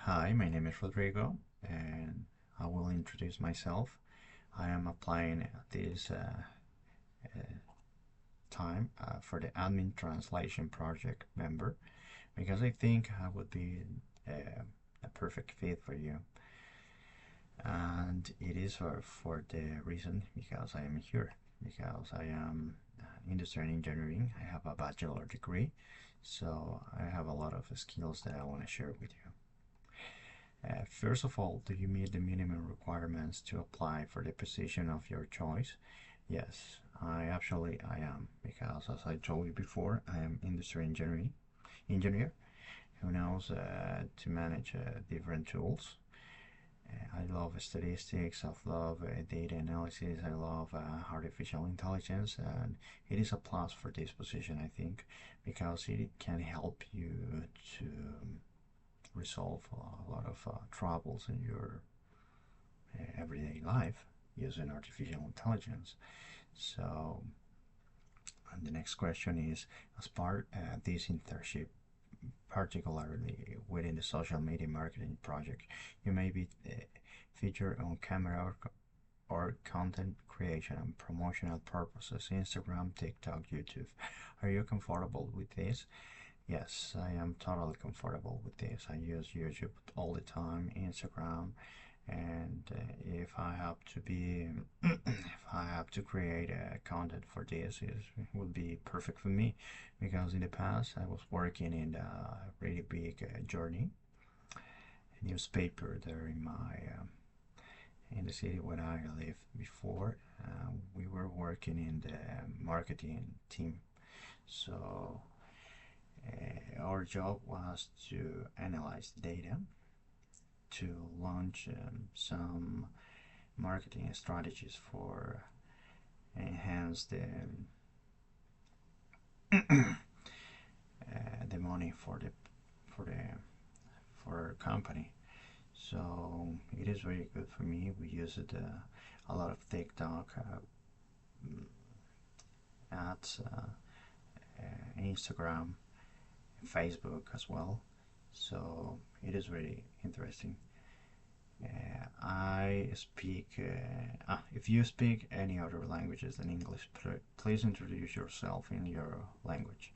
Hi, my name is Rodrigo, and I will introduce myself. I am applying this time for the admin translation project member because I think I would be a perfect fit for you. And it is for the reason because I am here, because I am industrial engineering. I have a bachelor degree, so I have a lot of skills that I want to share with you. First of all, do you meet the minimum requirements to apply for the position of your choice? Yes, I am because as I told you before, I am industry engineer who knows to manage different tools. I love statistics, I love data analysis, I love artificial intelligence, and it is a plus for this position, I think, because it can help you to resolve a lot of troubles in your everyday life using artificial intelligence. So, and the next question is, as part of this internship, particularly within the social media marketing project, you may be featured on camera or content creation and promotional purposes, Instagram, TikTok, YouTube. Are you comfortable with this? Yes, I am totally comfortable with this. I use YouTube all the time, Instagram, and if I have to be, if I have to create content for this, it would be perfect for me because in the past I was working in a really big journey newspaper there in my in the city where I lived before. We were working in the marketing team, so our job was to analyze data to launch some marketing strategies for enhance the money for the for our company. So it is very good for me. We use it a lot of TikTok ads, Instagram, Facebook as well. So it is very interesting. I speak. If you speak any other languages than English, please introduce yourself in your language.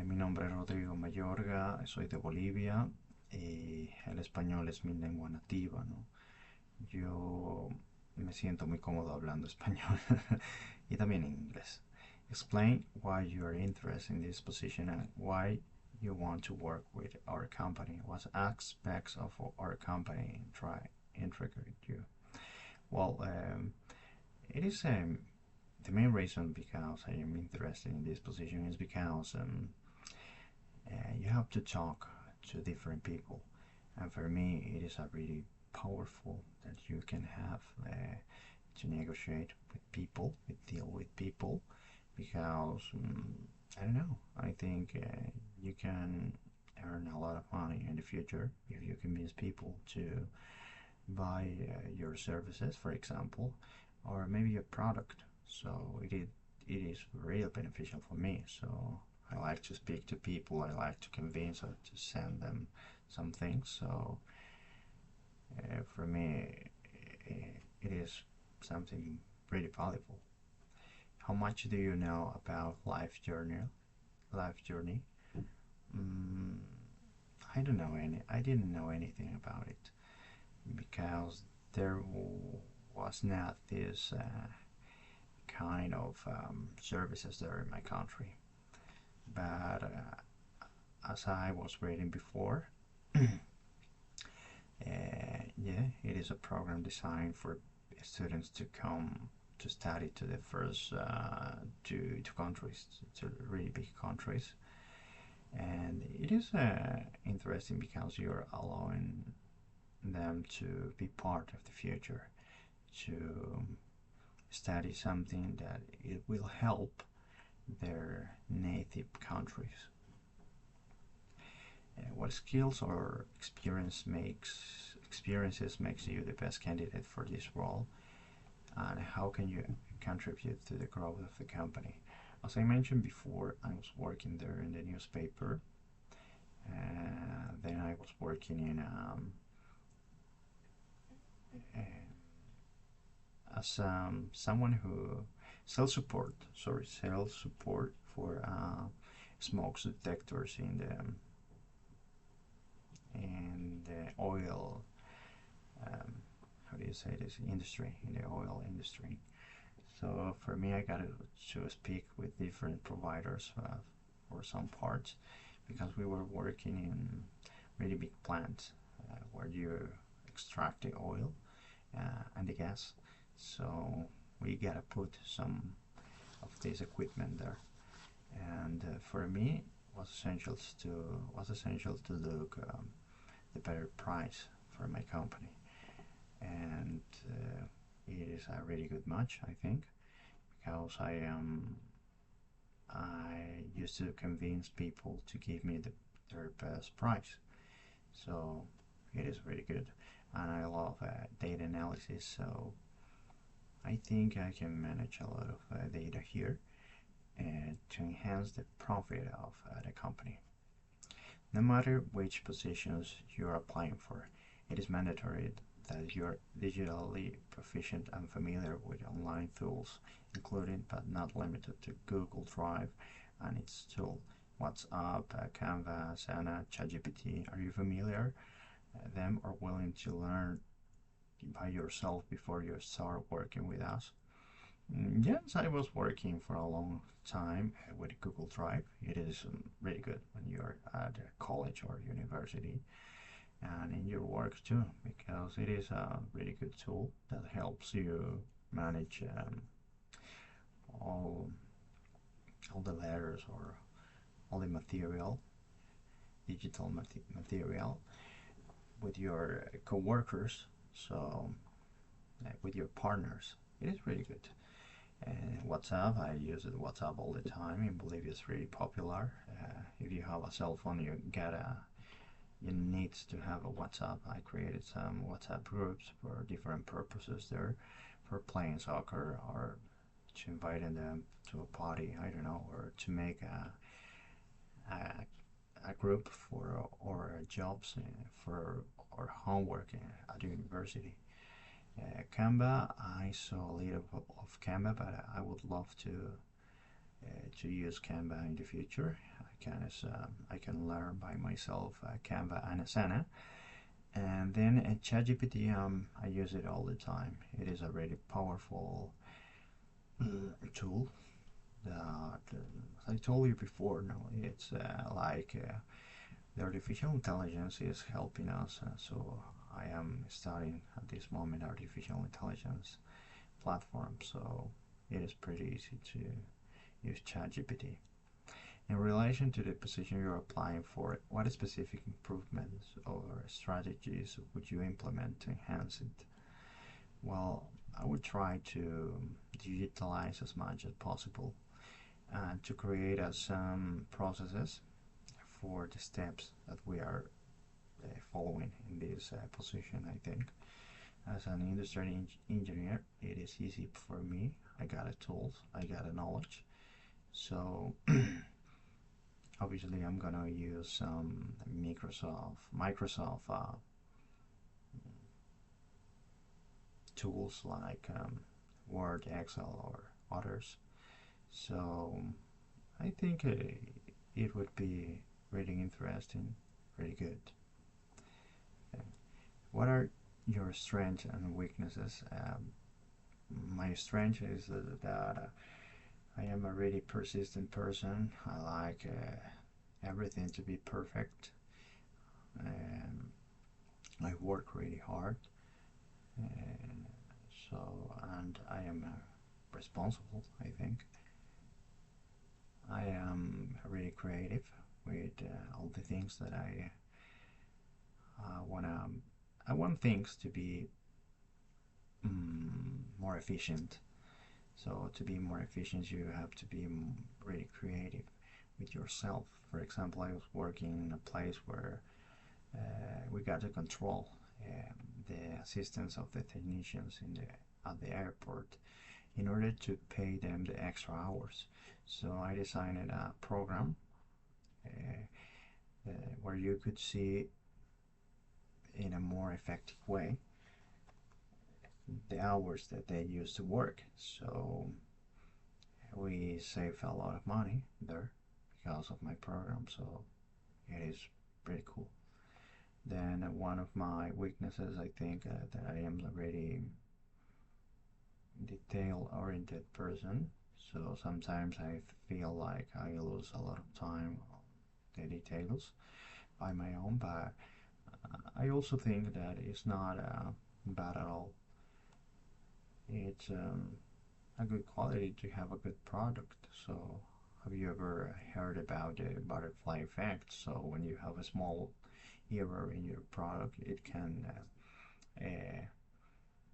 Mi nombre es Rodrigo Mayorga, soy de Bolivia y el español es mi lengua nativa, ¿no? Yo me siento muy cómodo hablando español y también inglés. Explain why you are interested in this position and why you want to work with our company. What aspects of our company intrigued you? Well, it is the main reason because I am interested in this position is because you have to talk to different people, and for me, it is a really powerful that you can have to negotiate with people, with deal with people, because I don't know. I think you can earn a lot of money in the future if you convince people to buy your services, for example, or maybe a product. So it is really beneficial for me. So I like to speak to people. I like to convince or to send them some things. So for me, it is something pretty valuable. How much do you know about life journey? Life journey? Mm, I don't know any. I didn't know anything about it because there was not this kind of services there in my country. But as I was reading before, yeah, it is a program designed for students to come to study to the first to countries, to really big countries, and it is interesting because you're allowing them to be part of the future, to study something that it will help their native countries. What skills or experiences makes you the best candidate for this role, and how can you contribute to the growth of the company? As I mentioned before, I was working there in the newspaper. Then I was was working in as someone who sales support for smoke detectors in the oil, how do you say this, industry, in the oil industry. So for me, I got to speak with different providers for some parts, because we were working in really big plants where you extract the oil and the gas. So we gotta put some of this equipment there, and for me, was essential to look the better price for my company, and it is a really good match, I think, because I used to convince people to give me their best price. So it is really good, and I love data analysis. So I think I can manage a lot of data here to enhance the profit of the company. No matter which positions you're applying for, it is mandatory that you're digitally proficient and familiar with online tools, including but not limited to Google Drive and its tool, WhatsApp, Canva, Asana, ChatGPT. Are you familiar them or willing to learn by yourself before you start working with us? Yes, I was working for a long time with Google Drive. It is really good when you're at college or university, and in your work too, because it is a really good tool that helps you manage all all the letters or all the material, digital material with your co-workers. So with your partners, it is really good. And WhatsApp, I use WhatsApp all the time. I believe it's really popular. If you have a cell phone, you need to have a WhatsApp. I created some WhatsApp groups for different purposes there, for playing soccer or to inviting them to a party, I don't know, or to make a group for or jobs for or homework at university. Canva, I saw a little of Canva, but I would love to use Canva in the future. I can learn by myself Canva and Asana, and then ChatGPT. I use it all the time. It is a really powerful tool. As I told you before, no, it's like the artificial intelligence is helping us. So I am studying at this moment artificial intelligence platform. So it is pretty easy to use ChatGPT. In relation to the position you're applying for, what specific improvements or strategies would you implement to enhance it? Well, I would try to digitalize as much as possible and to create some processes for the steps that we are following in this position. I think as an industry engineer, it is easy for me. I got the tools, I got the knowledge. So obviously I'm gonna use some Microsoft tools like Word, Excel, or others. So I think it would be really interesting, really good. Okay. What are your strengths and weaknesses? My strength is that I am a really persistent person. I like everything to be perfect. Um, I work really hard, and and I am responsible, I think. I am really creative with all the things that wanna. I want things to be more efficient. So to be more efficient, you have to be really creative with yourself. For example, I was working in a place where we got to control the assistance of the technicians at the airport in order to pay them the extra hours. So I designed a program where you could see in a more effective way the hours that they used to work. So we save a lot of money there because of my program. So it is pretty cool. Then one of my weaknesses, I think that I am a very detail-oriented person. So sometimes I feel like I lose a lot of time on the details by my own, but I also think that it's not bad at all. It's a good quality to have a good product. So have you ever heard about the butterfly effect? So when you have a small error in your product, it can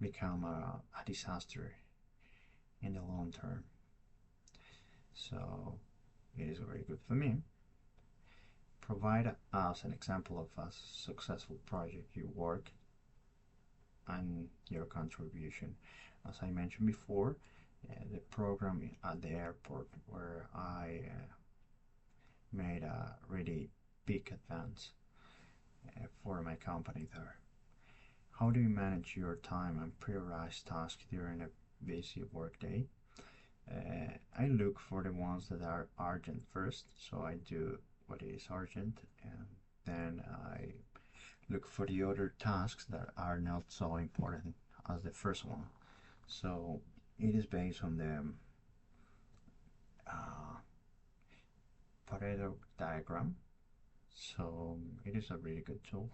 become a disaster in the long term. So it is very good for me. Provide us an example of a successful project you work and your contribution. As I mentioned before, the program at the airport where I made a really big advance for my company there. How do you manage your time and prioritize tasks during a busy workday? I look for the ones that are urgent first, so I do what is urgent, and then I look for the other tasks that are not so important as the first one. So it is based on the uh, Pareto diagram. So it is a really good tool.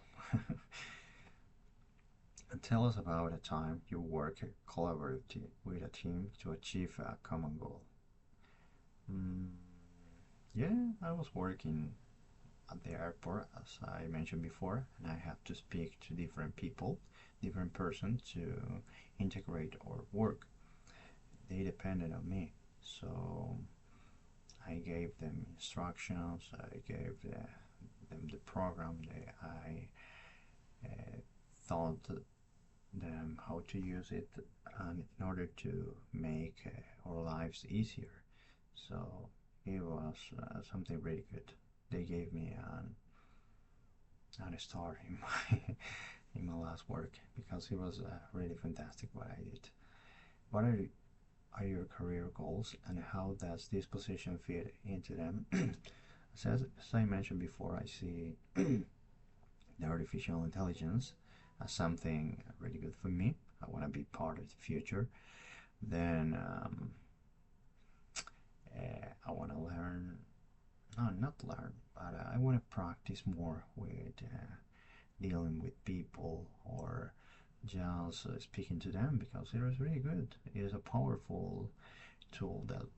And tell us about a time you work collaboratively with a team to achieve a common goal. Mm, yeah, I was working at the airport, as I mentioned before, and I have to speak to different people, different persons to integrate our work. They depended on me, so I gave them instructions, I gave them the program, I uh, taught them how to use it and in order to make our lives easier. So it was something really good. They gave me a star in my in my last work because it was really fantastic what I did. What are your career goals and how does this position fit into them? As I mentioned before, I see the artificial intelligence as something really good for me. I want to be part of the future. Then I want to learn, no, not learn, but I want to practice more with dealing with people or just speaking to them because it is really good. It is a powerful tool that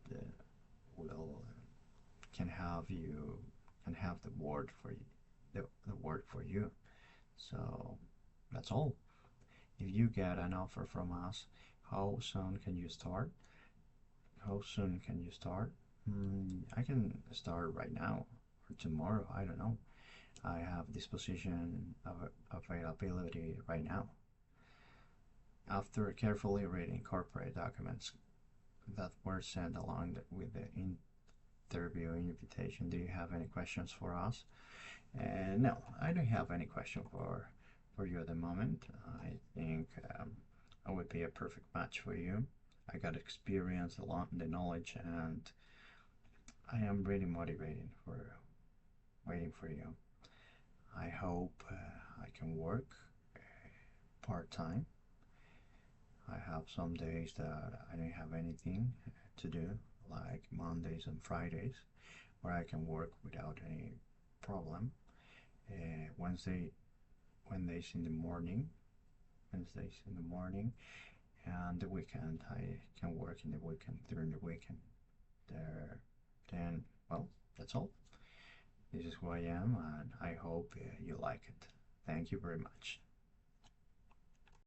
will can have you can have the word for you, the word for you. So that's all. If you get an offer from us, how soon can you start? How soon can you start? I can start right now or tomorrow. I don't know. I have this position of availability right now. After carefully reading corporate documents that were sent along with the interview invitation, do you have any questions for us? No, I don't have any question for you at the moment. I think I would be a perfect match for you. I got experience, a lot, the knowledge, and I am really motivated for waiting for you. I hope I can work part time. I have some days that I don't have anything to do, like Mondays and Fridays, where I can work without any problem. Wednesdays in the morning, Wednesdays in the morning, and the weekend I can work in the weekend during the weekend. There, then well, that's all. This is who I am, and I hope you like it. Thank you very much.